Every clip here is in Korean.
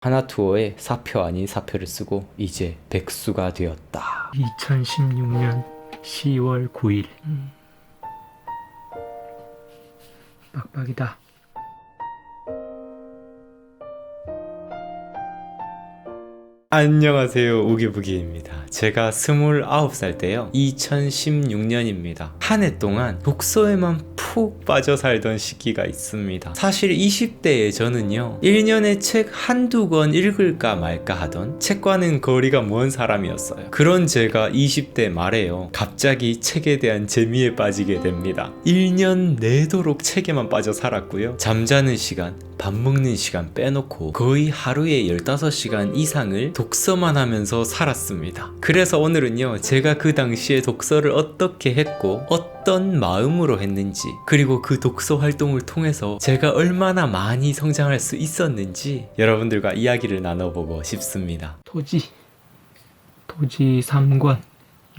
하나투어에 사표 아닌 사표를 쓰고 이제 백수가 되었다. 2016년 10월 9일. 빡빡이다. 안녕하세요, 우기부기입니다. 제가 29살 때요, 2016년입니다. 한 해 동안 독서에만 푹 빠져 살던 시기가 있습니다. 사실 20대의 저는요, 1년에 책 한두 권 읽을까 말까 하던 책과는 거리가 먼 사람이었어요. 그런 제가 20대 말에요, 갑자기 책에 대한 재미에 빠지게 됩니다. 1년 내도록 책에만 빠져 살았고요. 잠자는 시간, 밥 먹는 시간 빼놓고 거의 하루에 15시간 이상을 독서만 하면서 살았습니다. 그래서 오늘은요, 제가 그 당시에 독서를 어떻게 했고 어떤 마음으로 했는지, 그리고 그 독서 활동을 통해서 제가 얼마나 많이 성장할 수 있었는지 여러분들과 이야기를 나눠보고 싶습니다. 토지 3권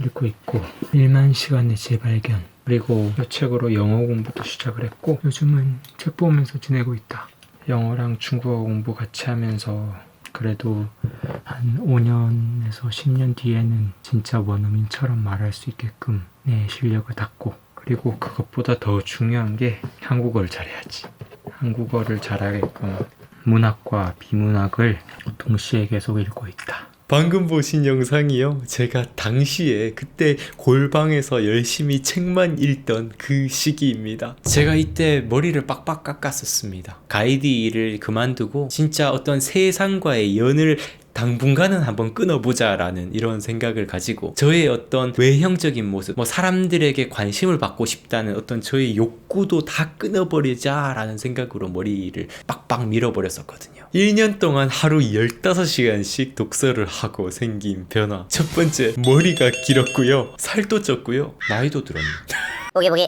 읽고 있고, 1만 시간의 재발견, 그리고 이 책으로 영어 공부도 시작을 했고, 요즘은 책 보면서 지내고 있다. 영어랑 중국어 공부 같이 하면서 그래도 한 5년에서 10년 뒤에는 진짜 원어민처럼 말할 수 있게끔 내 실력을 닦고, 그리고 그것보다 더 중요한 게 한국어를 잘해야지. 한국어를 잘하게끔 문학과 비문학을 동시에 계속 읽고 있다. 방금 보신 영상이요, 제가 당시에 그때 골방에서 열심히 책만 읽던 그 시기입니다. 제가 이때 머리를 빡빡 깎았었습니다. 가이드 일을 그만두고 진짜 어떤 세상과의 연을 당분간은 한번 끊어보자 라는 이런 생각을 가지고, 저의 어떤 외형적인 모습, 사람들에게 관심을 받고 싶다는 어떤 저의 욕구도 다 끊어버리자 라는 생각으로 머리를 빡빡 밀어버렸었거든요. 1년 동안 하루 15시간씩 독서를 하고 생긴 변화. 첫 번째, 머리가 길었고요, 살도 쪘고요, 나이도 들었네요.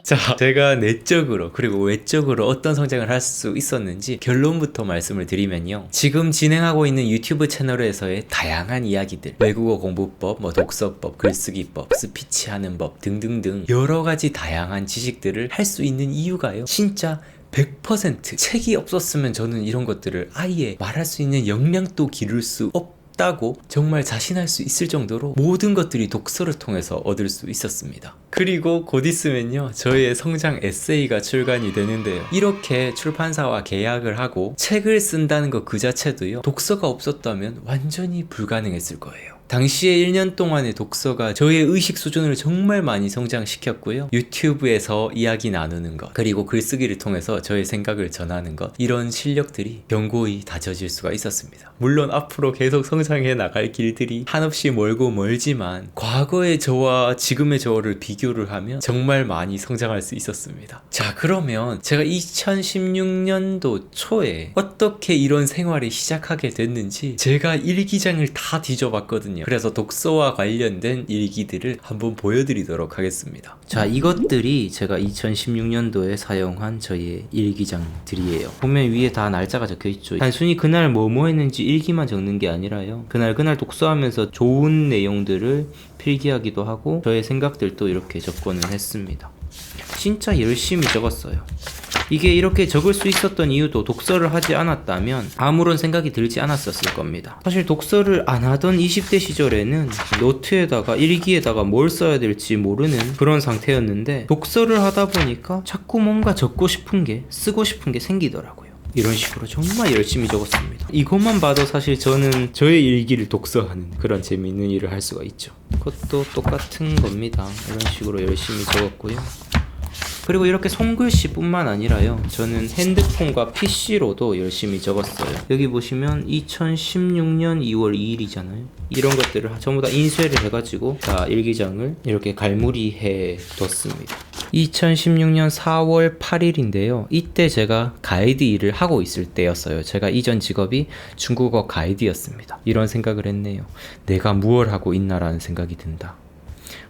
자, 제가 내적으로 그리고 외적으로 어떤 성장을 할 수 있었는지 결론부터 말씀을 드리면요, 지금 진행하고 있는 유튜브 채널에서의 다양한 이야기들, 외국어 공부법, 독서법, 글쓰기법, 스피치하는 법 등등등 여러가지 다양한 지식들을 할 수 있는 이유가요, 진짜 100% 책이 없었으면 저는 이런 것들을 아예 말할 수 있는 역량도 기를 수 없다고 정말 자신할 수 있을 정도로 모든 것들이 독서를 통해서 얻을 수 있었습니다. 그리고 곧 있으면요, 저의 성장 에세이가 출간이 되는데요, 이렇게 출판사와 계약을 하고 책을 쓴다는 것 그 자체도요, 독서가 없었다면 완전히 불가능했을 거예요. 당시에 1년 동안의 독서가 저의 의식 수준을 정말 많이 성장시켰고요, 유튜브에서 이야기 나누는 것, 그리고 글쓰기를 통해서 저의 생각을 전하는 것, 이런 실력들이 견고히 다져질 수가 있었습니다. 물론 앞으로 계속 성장해 나갈 길들이 한없이 멀고 멀지만, 과거의 저와 지금의 저를 비교를 하면 정말 많이 성장할 수 있었습니다. 자, 그러면 제가 2016년도 초에 어떻게 이런 생활을 시작하게 됐는지 제가 일기장을 다 뒤져봤거든요. 그래서 독서와 관련된 일기들을 한번 보여드리도록 하겠습니다. 자, 이것들이 제가 2016년도에 사용한 저의 일기장들이에요. 보면 위에 다 날짜가 적혀있죠. 단순히 그날 뭐뭐 했는지 일기만 적는 게 아니라요, 그날 독서하면서 좋은 내용들을 필기하기도 하고 저의 생각들도 이렇게 접근을 했습니다. 진짜 열심히 적었어요. 이게 이렇게 적을 수 있었던 이유도 독서를 하지 않았다면 아무런 생각이 들지 않았었을 겁니다. 사실 독서를 안 하던 20대 시절에는 노트에다가 일기에다가 뭘 써야 될지 모르는 그런 상태였는데, 독서를 하다 보니까 자꾸 뭔가 적고 싶은 게, 쓰고 싶은 게 생기더라고요. 이런 식으로 정말 열심히 적었습니다. 이것만 봐도 사실 저는 저의 일기를 독서하는 그런 재미있는 일을 할 수가 있죠. 그것도 똑같은 겁니다. 이런 식으로 열심히 적었고요. 그리고 이렇게 손글씨 뿐만 아니라요, 저는 핸드폰과 PC로도 열심히 적었어요. 여기 보시면 2016년 2월 2일이잖아요. 이런 것들을 전부 다 인쇄를 해가지고 다 일기장을 이렇게 갈무리해 뒀습니다. 2016년 4월 8일인데요. 이때 제가 가이드 일을 하고 있을 때였어요. 제가 이전 직업이 중국어 가이드였습니다. 이런 생각을 했네요. 내가 무엇을 하고 있나라는 생각이 든다.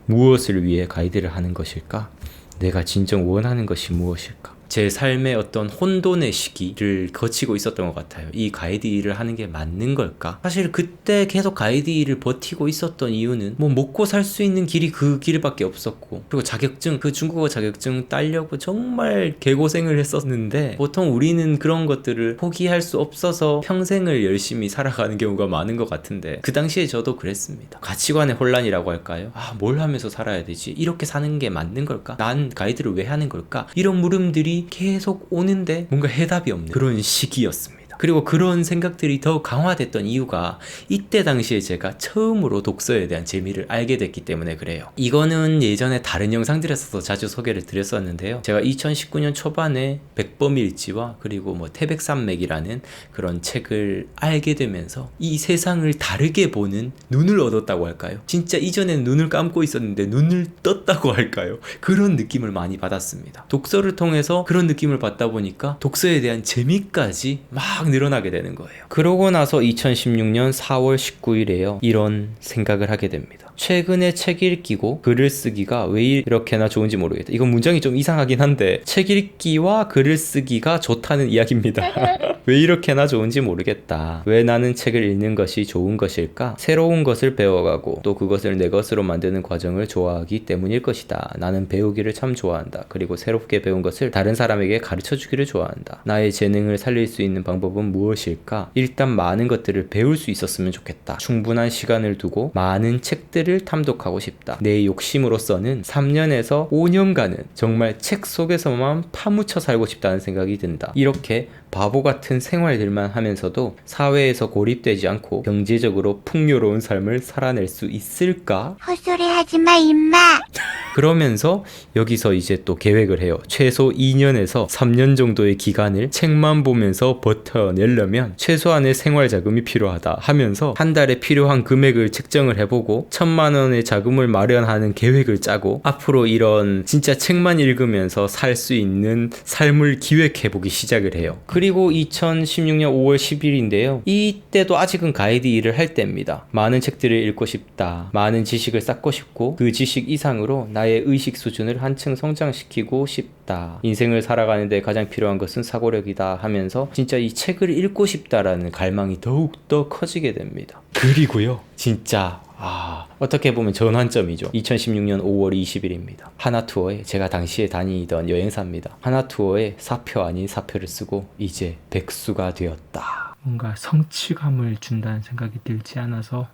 무엇을 위해 가이드를 하는 것일까? 내가 진정 원하는 것이 무엇일까? 제 삶의 어떤 혼돈의 시기를 거치고 있었던 것 같아요. 이 가이드 일을 하는 게 맞는 걸까? 사실 그때 계속 가이드 일을 버티고 있었던 이유는 뭐 먹고 살 수 있는 길이 그 길밖에 없었고, 그리고 자격증, 그 중국어 자격증 따려고 정말 개고생을 했었는데, 보통 우리는 그런 것들을 포기할 수 없어서 평생을 열심히 살아가는 경우가 많은 것 같은데, 그 당시에 저도 그랬습니다. 가치관의 혼란이라고 할까요? 뭘 하면서 살아야 되지? 이렇게 사는 게 맞는 걸까? 난 가이드를 왜 하는 걸까? 이런 물음들이 계속 오는데 뭔가 해답이 없는 그런 시기였습니다. 그리고 그런 생각들이 더 강화됐던 이유가 이때 당시에 제가 처음으로 독서에 대한 재미를 알게 됐기 때문에 그래요. 이거는 예전에 다른 영상들에서도 자주 소개를 드렸었는데요. 제가 2019년 초반에 백범일지와 그리고 뭐 태백산맥이라는 그런 책을 알게 되면서 이 세상을 다르게 보는 눈을 얻었다고 할까요? 진짜 이전에는 눈을 감고 있었는데 눈을 떴다고 할까요? 그런 느낌을 많이 받았습니다. 독서를 통해서 그런 느낌을 받다 보니까 독서에 대한 재미까지 막 늘어나게 되는 거예요. 그러고 나서 2016년 4월 19일에요. 이런 생각을 하게 됩니다. 최근에 책 읽기고 글을 쓰기가 왜 이렇게나 좋은지 모르겠다. 이건 문장이 좀 이상하긴 한데, 책 읽기와 글을 쓰기가 좋다는 이야기입니다. 왜 이렇게나 좋은지 모르겠다. 왜 나는 책을 읽는 것이 좋은 것일까? 새로운 것을 배워가고 또 그것을 내 것으로 만드는 과정을 좋아하기 때문일 것이다. 나는 배우기를 참 좋아한다. 그리고 새롭게 배운 것을 다른 사람에게 가르쳐주기를 좋아한다. 나의 재능을 살릴 수 있는 방법은 무엇일까? 일단 많은 것들을 배울 수 있었으면 좋겠다. 충분한 시간을 두고 많은 책들을 탐독하고 싶다. 내 욕심으로서는 3년에서 5년간은 정말 책 속에서만 파묻혀 살고 싶다는 생각이 든다. 이렇게 바보 같은 생활들만 하면서도 사회에서 고립되지 않고 경제적으로 풍요로운 삶을 살아낼 수 있을까? 헛소리 하지마 임마. 그러면서 여기서 이제 또 계획을 해요. 최소 2년에서 3년 정도의 기간을 책만 보면서 버텨내려면 최소한의 생활 자금이 필요하다 하면서 한 달에 필요한 금액을 책정을 해보고 1,000만 원의 자금을 마련하는 계획을 짜고 앞으로 이런 진짜 책만 읽으면서 살 수 있는 삶을 기획해보기 시작을 해요. 그리고 2016년 5월 10일인데요. 이때도 아직은 가이드 일을 할 때입니다. 많은 책들을 읽고 싶다. 많은 지식을 쌓고 싶고 그 지식 이상으로 나의 의식 수준을 한층 성장시키고 싶다. 인생을 살아가는데 가장 필요한 것은 사고력이다 하면서 진짜 이 책을 읽고 싶다라는 갈망이 더욱더 커지게 됩니다. 그리고요. 진짜 어떻게 보면 전환점이죠. 2016년 5월 20일입니다. 하나투어에 제가 당시에 다니던 여행사입니다. 하나투어에 사표 아닌 사표를 쓰고 이제 백수가 되었다. 뭔가 성취감을 준다는 생각이 들지 않아서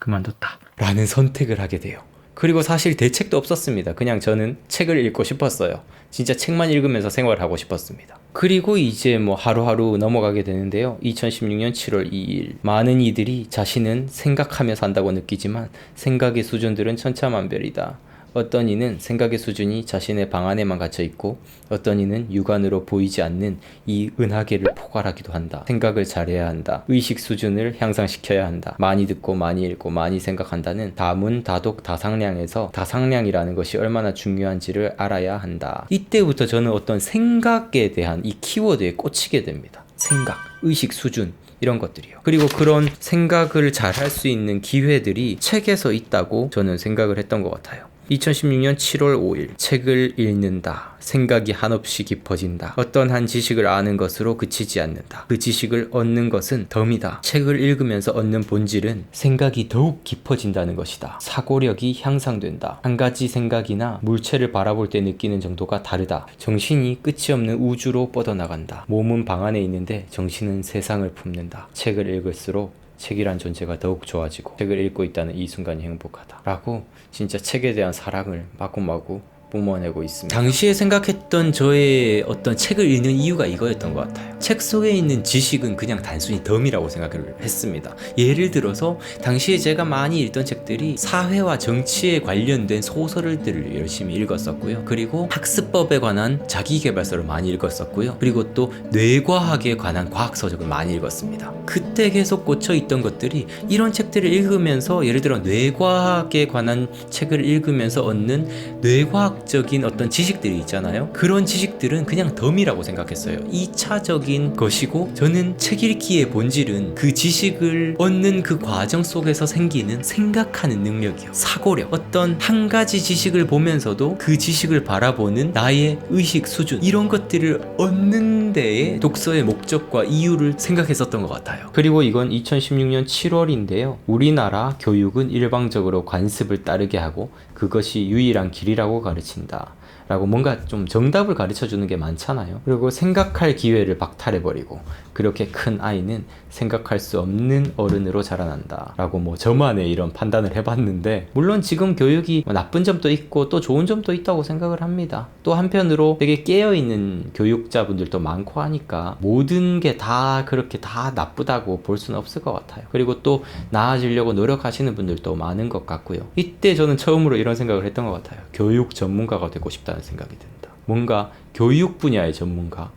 그만뒀다. 라는 선택을 하게 돼요. 그리고 사실 대책도 없었습니다. 그냥 저는 책을 읽고 싶었어요. 진짜 책만 읽으면서 생활하고 싶었습니다. 그리고 이제 뭐 하루하루 넘어가게 되는데요. 2016년 7월 2일 많은 이들이 자신은 생각하며 산다고 느끼지만 생각의 수준들은 천차만별이다. 어떤 이는 생각의 수준이 자신의 방 안에만 갇혀있고 어떤 이는 육안으로 보이지 않는 이 은하계를 포괄하기도 한다. 생각을 잘해야 한다. 의식 수준을 향상시켜야 한다. 많이 듣고 많이 읽고 많이 생각한다는 다문다독 다상량에서 다상량이라는 것이 얼마나 중요한지를 알아야 한다. 이때부터 저는 어떤 생각에 대한 이 키워드에 꽂히게 됩니다. 생각, 의식 수준 이런 것들이요. 그리고 그런 생각을 잘 할 수 있는 기회들이 책에서 있다고 저는 생각을 했던 것 같아요. 2016년 7월 5일 책을 읽는다. 생각이 한없이 깊어진다. 어떤 한 지식을 아는 것으로 그치지 않는다. 그 지식을 얻는 것은 덤이다. 책을 읽으면서 얻는 본질은 생각이 더욱 깊어진다는 것이다. 사고력이 향상된다. 한 가지 생각이나 물체를 바라볼 때 느끼는 정도가 다르다. 정신이 끝이 없는 우주로 뻗어나간다. 몸은 방 안에 있는데 정신은 세상을 품는다. 책을 읽을수록 책이란 존재가 더욱 좋아지고 책을 읽고 있다는 이 순간이 행복하다 라고 진짜 책에 대한 사랑을 마구마구 뿜어내고 있습니다. 당시에 생각했던 저의 어떤 책을 읽는 이유가 이거였던 것 같아요. 책 속에 있는 지식은 그냥 단순히 덤이라고 생각을 했습니다. 예를 들어서 당시에 제가 많이 읽던 책들이 사회와 정치에 관련된 소설들을 열심히 읽었었고요. 그리고 학습법에 관한 자기계발서를 많이 읽었었고요. 그리고 또 뇌과학에 관한 과학서적을 많이 읽었습니다. 그때 계속 꽂혀있던 것들이 이런 책들을 읽으면서 예를 들어 뇌과학에 관한 책을 읽으면서 얻는 뇌과학 과학적인 어떤 지식들이 있잖아요. 그런 지식들은 그냥 덤이라고 생각했어요. 2차적인 것이고, 저는 책 읽기의 본질은 그 지식을 얻는 그 과정 속에서 생기는 생각하는 능력이요, 사고력, 어떤 한 가지 지식을 보면서도 그 지식을 바라보는 나의 의식 수준, 이런 것들을 얻는 데에 독서의 목적과 이유를 생각했었던 것 같아요. 그리고 이건 2016년 7월인데요. 우리나라 교육은 일방적으로 관습을 따르게 하고 그것이 유일한 길이라고 가르친다 라고 뭔가 좀 정답을 가르쳐주는 게 많잖아요. 그리고 생각할 기회를 박탈해버리고 그렇게 큰 아이는 생각할 수 없는 어른으로 자라난다 라고 뭐 저만의 이런 판단을 해봤는데, 물론 지금 교육이 나쁜 점도 있고 또 좋은 점도 있다고 생각을 합니다. 또 한편으로 되게 깨어있는 교육자분들도 많고 하니까 모든 게 다 그렇게 다 나쁘다고 볼 수는 없을 것 같아요. 그리고 또 나아지려고 노력하시는 분들도 많은 것 같고요. 이때 저는 처음으로 이런 생각을 했던 것 같아요. 교육 전문가가 되고 싶다는 생각이 든다. 뭔가 교육 분야의 전문가라는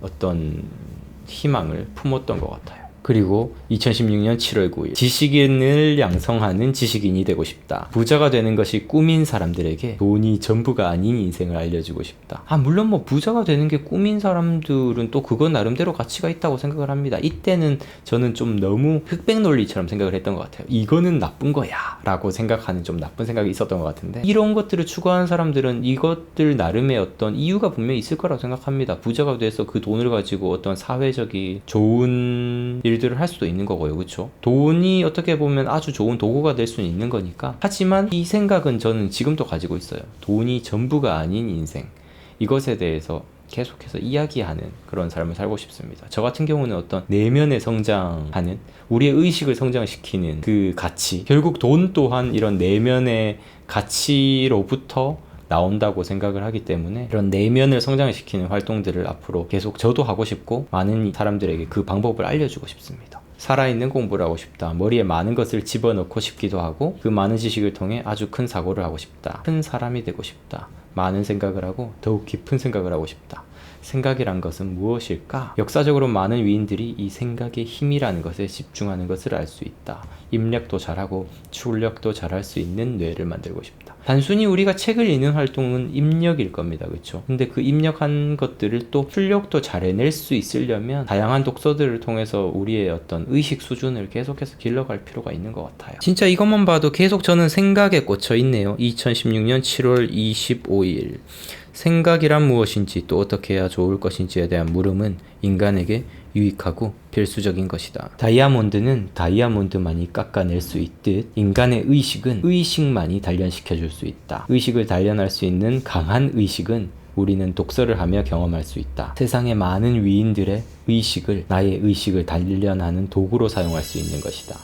어떤 희망을 품었던 것 같아요. 그리고 2016년 7월 9일 지식인을 양성하는 지식인이 되고 싶다. 부자가 되는 것이 꿈인 사람들에게 돈이 전부가 아닌 인생을 알려주고 싶다. 물론 뭐 부자가 되는 게 꿈인 사람들은 또 그건 나름대로 가치가 있다고 생각을 합니다. 이때는 저는 좀 너무 흑백 논리처럼 생각을 했던 것 같아요. 이거는 나쁜 거야 라고 생각하는 좀 나쁜 생각이 있었던 것 같은데, 이런 것들을 추구하는 사람들은 이것들 나름의 어떤 이유가 분명히 있을 거라고 생각합니다. 부자가 돼서 그 돈을 가지고 어떤 사회적인 좋은 일들을 할 수도 있는 거고요. 그렇죠? 돈이 어떻게 보면 아주 좋은 도구가 될 수는 있는 거니까. 하지만 이 생각은 저는 지금도 가지고 있어요. 돈이 전부가 아닌 인생, 이것에 대해서 계속해서 이야기하는 그런 삶을 살고 싶습니다. 저 같은 경우는 어떤 내면의 성장하는, 우리의 의식을 성장시키는 그 가치, 결국 돈 또한 이런 내면의 가치로부터 나온다고 생각을 하기 때문에 이런 내면을 성장시키는 활동들을 앞으로 계속 저도 하고 싶고 많은 사람들에게 그 방법을 알려주고 싶습니다. 살아있는 공부를 하고 싶다. 머리에 많은 것을 집어넣고 싶기도 하고 그 많은 지식을 통해 아주 큰 사고를 하고 싶다. 큰 사람이 되고 싶다. 많은 생각을 하고 더욱 깊은 생각을 하고 싶다. 생각이란 것은 무엇일까? 역사적으로 많은 위인들이 이 생각의 힘이라는 것에 집중하는 것을 알 수 있다. 입력도 잘하고 출력도 잘할 수 있는 뇌를 만들고 싶다. 단순히 우리가 책을 읽는 활동은 입력일 겁니다. 그렇죠? 근데 그 입력한 것들을 또 출력도 잘 해낼 수 있으려면 다양한 독서들을 통해서 우리의 어떤 의식 수준을 계속해서 길러갈 필요가 있는 것 같아요. 진짜 이것만 봐도 계속 저는 생각에 꽂혀 있네요. 2016년 7월 25일 생각이란 무엇인지 또 어떻게 해야 좋을 것인지에 대한 물음은 인간에게 유익하고 필수적인 것이다. 다이아몬드는 다이아몬드만이 깎아낼 수 있듯 인간의 의식은 의식만이 단련시켜 줄 수 있다. 의식을 단련할 수 있는 강한 의식은 우리는 독서를 하며 경험할 수 있다. 세상의 많은 위인들의 의식을 나의 의식을 단련하는 도구로 사용할 수 있는 것이다.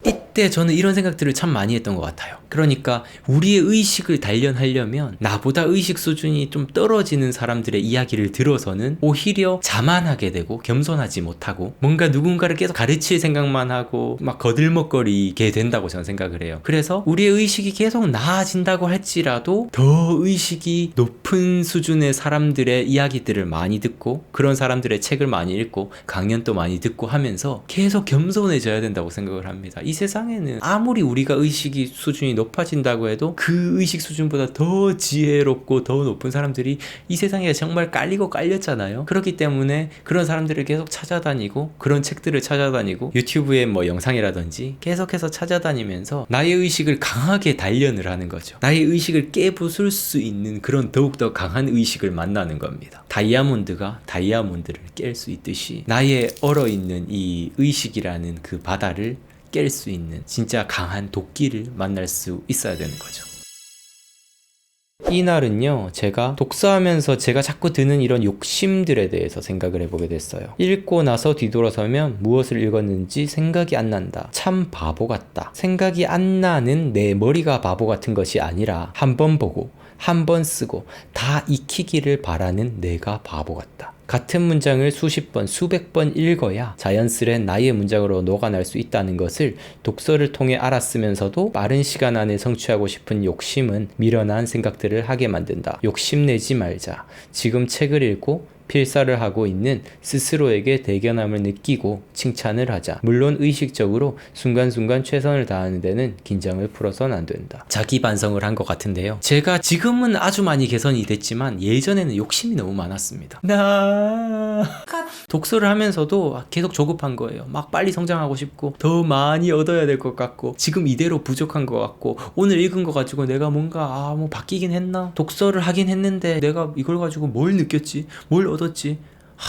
이때 저는 이런 생각들을 참 많이 했던 것 같아요. 그러니까 우리의 의식을 단련하려면 나보다 의식 수준이 좀 떨어지는 사람들의 이야기를 들어서는 오히려 자만하게 되고 겸손하지 못하고 뭔가 누군가를 계속 가르칠 생각만 하고 막 거들먹거리게 된다고 저는 생각을 해요. 그래서 우리의 의식이 계속 나아진다고 할지라도 더 의식이 높은 수준의 사람들의 이야기들을 많이 듣고 그런 사람들의 책을 많이 읽고 강연도 많이 듣고 하면서 계속 겸손해져야 된다고 생각을 합니다. 이 세상에는 아무리 우리가 의식이 수준이 높아진다고 해도 그 의식 수준보다 더 지혜롭고 더 높은 사람들이 이 세상에 정말 깔리고 깔렸잖아요. 그렇기 때문에 그런 사람들을 계속 찾아다니고 그런 책들을 찾아다니고 유튜브에 뭐 영상이라든지 계속해서 찾아다니면서 나의 의식을 강하게 단련을 하는 거죠. 나의 의식을 깨부술 수 있는 그런 더욱더 강한 의식을 만나는 겁니다. 다이아몬드가 다이아몬드를 깰 수 있듯이 나의 얼어있는 이 의식이라는 그 바다를 깰 수 있는 진짜 강한 도끼를 만날 수 있어야 되는 거죠. 이날은요, 제가 독서하면서 제가 자꾸 드는 이런 욕심들에 대해서 생각을 해보게 됐어요. 읽고 나서 뒤돌아서면 무엇을 읽었는지 생각이 안 난다. 참 바보 같다. 생각이 안 나는 내 머리가 바보 같은 것이 아니라 한 번 보고 한 번 쓰고 다 익히기를 바라는 내가 바보 같다. 같은 문장을 수십 번, 수백 번 읽어야 자연스레 나의 문장으로 녹아날 수 있다는 것을 독서를 통해 알았으면서도 빠른 시간 안에 성취하고 싶은 욕심은 미련한 생각들을 하게 만든다. 욕심내지 말자. 지금 책을 읽고 필사를 하고 있는 스스로에게 대견함을 느끼고 칭찬을 하자. 물론 의식적으로 순간순간 최선을 다하는 데는 긴장을 풀어선 안 된다. 자기 반성을 한 것 같은데요. 제가 지금은 아주 많이 개선이 됐지만 예전에는 욕심이 너무 많았습니다. 독서를 하면서도 계속 조급한 거예요. 막 빨리 성장하고 싶고 더 많이 얻어야 될 것 같고 지금 이대로 부족한 것 같고 오늘 읽은 거 가지고 내가 뭔가 뭐 바뀌긴 했나? 독서를 하긴 했는데 내가 이걸 가지고 뭘 느꼈지? 뭘 얻었지?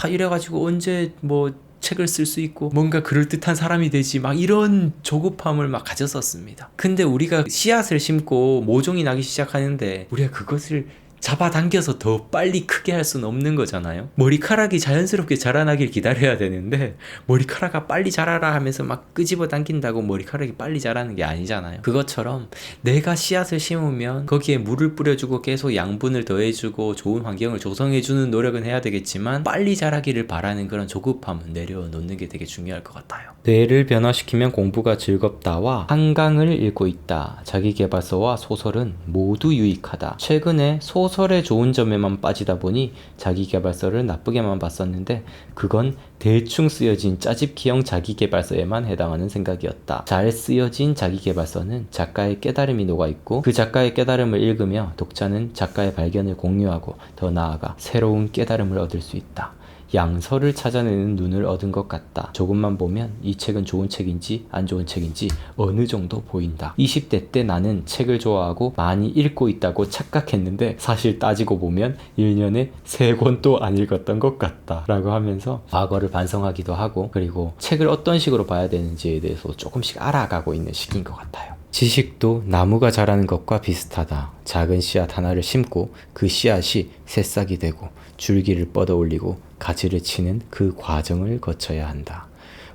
이래가지고 언제 뭐 책을 쓸 수 있고 뭔가 그럴듯한 사람이 되지 막 이런 조급함을 막 가졌었습니다. 근데 우리가 씨앗을 심고 모종이 나기 시작하는데 우리가 그것을 잡아당겨서 더 빨리 크게 할 수는 없는 거잖아요. 머리카락이 자연스럽게 자라나길 기다려야 되는데 머리카락이 빨리 자라라 하면서 막 끄집어 당긴다고 머리카락이 빨리 자라는 게 아니잖아요. 그것처럼 내가 씨앗을 심으면 거기에 물을 뿌려주고 계속 양분을 더해주고 좋은 환경을 조성해주는 노력은 해야 되겠지만 빨리 자라기를 바라는 그런 조급함은 내려놓는 게 되게 중요할 것 같아요. 뇌를 변화시키면 공부가 즐겁다와 한강을 읽고 있다. 자기계발서와 소설은 모두 유익하다. 최근에 소설의 좋은 점에만 빠지다 보니 자기계발서를 나쁘게만 봤었는데 그건 대충 쓰여진 짜집기형 자기계발서에만 해당하는 생각이었다. 잘 쓰여진 자기계발서는 작가의 깨달음이 녹아있고 그 작가의 깨달음을 읽으며 독자는 작가의 발견을 공유하고 더 나아가 새로운 깨달음을 얻을 수 있다. 양서를 찾아내는 눈을 얻은 것 같다. 조금만 보면 이 책은 좋은 책인지 안 좋은 책인지 어느 정도 보인다. 20대 때 나는 책을 좋아하고 많이 읽고 있다고 착각했는데 사실 따지고 보면 1년에 3권도 안 읽었던 것 같다 라고 하면서 과거를 반성하기도 하고 그리고 책을 어떤 식으로 봐야 되는지에 대해서 조금씩 알아가고 있는 시기인 것 같아요. 지식도 나무가 자라는 것과 비슷하다. 작은 씨앗 하나를 심고 그 씨앗이 새싹이 되고 줄기를 뻗어 올리고 가지를 치는 그 과정을 거쳐야 한다.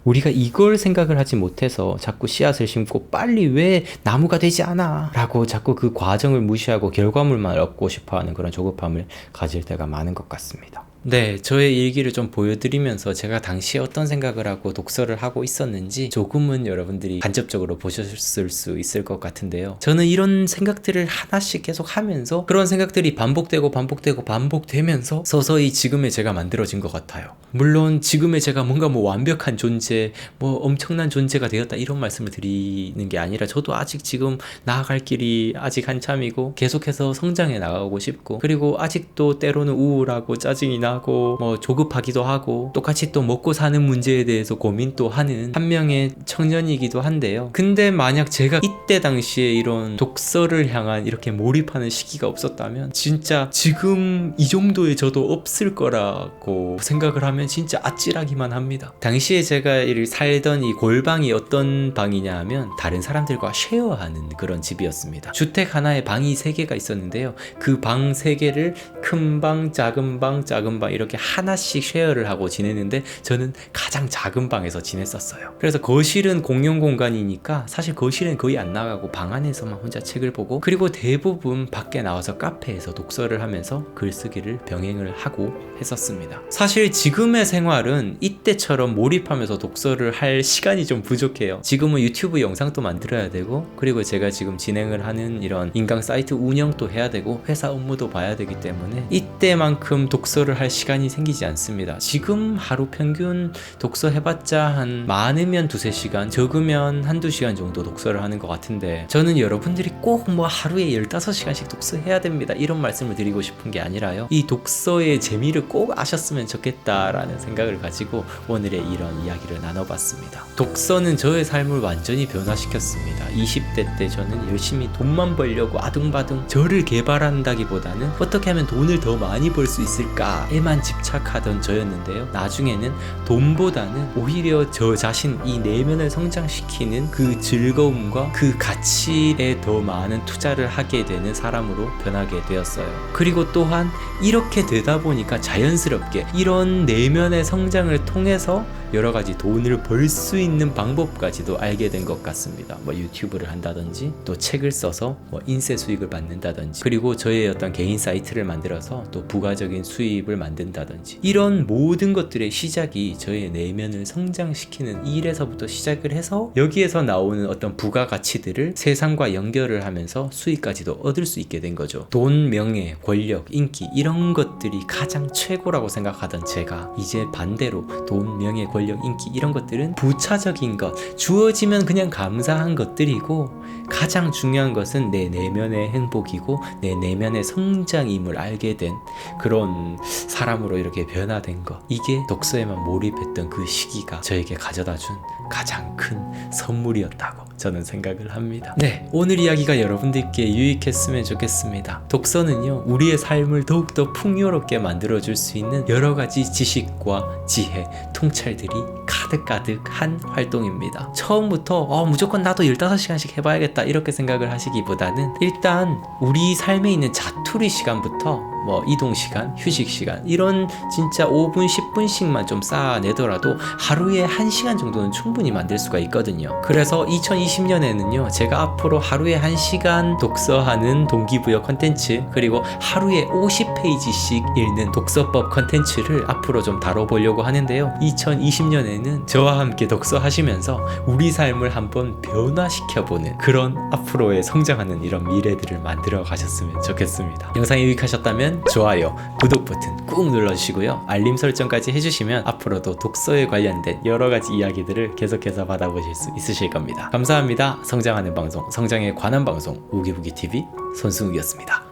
우리가 이걸 생각을 하지 못해서 자꾸 씨앗을 심고 빨리 왜 나무가 되지 않아? 라고 자꾸 그 과정을 무시하고 결과물만 얻고 싶어하는 그런 조급함을 가질 때가 많은 것 같습니다. 네, 저의 일기를 좀 보여드리면서 제가 당시에 어떤 생각을 하고 독서를 하고 있었는지 조금은 여러분들이 간접적으로 보셨을 수 있을 것 같은데요. 저는 이런 생각들을 하나씩 계속 하면서 그런 생각들이 반복되면서 서서히 지금의 제가 만들어진 것 같아요. 물론 지금의 제가 뭔가 뭐 완벽한 존재, 뭐 엄청난 존재가 되었다 이런 말씀을 드리는 게 아니라 저도 아직 지금 나아갈 길이 아직 한참이고 계속해서 성장해 나가고 싶고 그리고 아직도 때로는 우울하고 짜증이 나고 뭐 조급하기도 하고 똑같이 또 먹고 사는 문제에 대해서 고민도 하는 한 명의 청년이기도 한데요. 근데 만약 제가 이때 당시에 이런 독서를 향한 이렇게 몰입하는 시기가 없었다면 진짜 지금 이 정도의 저도 없을 거라고 생각을 하면 진짜 아찔하기만 합니다. 당시에 제가 살던 이 골방이 어떤 방이냐 하면 다른 사람들과 쉐어하는 그런 집이었습니다. 주택 하나에 방이 3개가 있었는데요. 그 방 3개를 큰 방, 작은 방, 작은 방 이렇게 하나씩 쉐어를 하고 지내는데 저는 가장 작은 방에서 지냈었어요. 그래서 거실은 공용 공간이니까 사실 거실은 거의 안 나가고 방 안에서만 혼자 책을 보고 그리고 대부분 밖에 나와서 카페에서 독서를 하면서 글쓰기를 병행을 하고 했었습니다. 사실 지금의 생활은 이때처럼 몰입하면서 독서를 할 시간이 좀 부족해요. 지금은 유튜브 영상도 만들어야 되고 그리고 제가 지금 진행을 하는 이런 인강 사이트 운영도 해야 되고 회사 업무도 봐야 되기 때문에 이때만큼 독서를 할 시간이 생기지 않습니다. 지금 하루 평균 독서 해봤자 한 많으면 2-3시간 적으면 1-2시간 정도 독서를 하는 것 같은데 저는 여러분들이 꼭 뭐 하루에 15시간씩 독서해야 됩니다 이런 말씀을 드리고 싶은 게 아니라요. 이 독서의 재미를 꼭 아셨으면 좋겠다라는 생각을 가지고 오늘의 이런 이야기를 나눠봤습니다. 독서는 저의 삶을 완전히 변화시켰습니다. 20대 때 저는 열심히 돈만 벌려고 아둥바둥 저를 개발한다기보다는 어떻게 하면 돈을 더 많이 벌 수 있을까에만 집착하던 저였는데요. 나중에는 돈보다는 오히려 저 자신 이 내면을 성장시키는 그 즐거움과 그 가치에 더 많은 투자를 하게 되는 사람으로 변하게 되었어요. 그리고 또한 이렇게 되다 보니까 자연스럽게 이런 내면의 성장을 통해서 여러 가지 돈을 벌 수 있는 방법까지도 알게 된 것 같습니다. 뭐 유튜브를 한다든지 또 책을 써서 뭐 인세 수익을 받는다든지 그리고 저의 어떤 개인 사이트를 만들어서 또 부가적인 수입을 만든다든지 이런 모든 것들의 시작이 저의 내면을 성장시키는 일에서부터 시작을 해서 여기에서 나오는 어떤 부가가치들을 세상과 연결을 하면서 수익까지도 얻을 수 있게 된 거죠. 돈, 명예, 권력, 인기 이런 것들이 가장 최고라고 생각하던 제가 이제 반대로 돈, 명예, 권력, 인기 이런 것들은 부차적인 것, 주어지면 그냥 감사한 것들이고 가장 중요한 것은 내 내면의 행복이고 내 내면의 성장임을 알게 된 그런 사람으로 이렇게 변화된 것, 이게 독서에만 몰입했던 그 시기가 저에게 가져다준 가장 큰 선물이었다고 저는 생각을 합니다. 네, 오늘 이야기가 여러분들께 유익했으면 좋겠습니다. 독서는요, 우리의 삶을 더욱더 풍요롭게 만들어줄 수 있는 여러 가지 지식과 지혜, 통찰들이 가득가득한 활동입니다. 처음부터 무조건 나도 15시간씩 해봐야겠다 이렇게 생각을 하시기보다는 일단 우리 삶에 있는 자투리 시간부터 뭐 이동 시간, 휴식 시간 이런 진짜 5분, 10분씩만 좀 쌓아내더라도 하루에 1시간 정도는 충분히 만들 수가 있거든요. 그래서 2020년에는요 제가 앞으로 하루에 1시간 독서하는 동기부여 컨텐츠 그리고 하루에 50페이지씩 읽는 독서법 컨텐츠를 앞으로 좀 다뤄보려고 하는데요. 2020년에는 저와 함께 독서하시면서 우리 삶을 한번 변화시켜보는 그런 앞으로의 성장하는 이런 미래들을 만들어 가셨으면 좋겠습니다. 영상이 유익하셨다면 좋아요, 구독 버튼 꾹 눌러주시고요. 알림 설정까지 해주시면 앞으로도 독서에 관련된 여러가지 이야기들을 계속해서 받아보실 수 있으실 겁니다. 감사합니다. 성장하는 방송, 성장에 관한 방송 우기부기TV 손승욱이었습니다.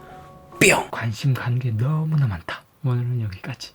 뿅! 관심 가는 게 너무나 많다. 오늘은 여기까지.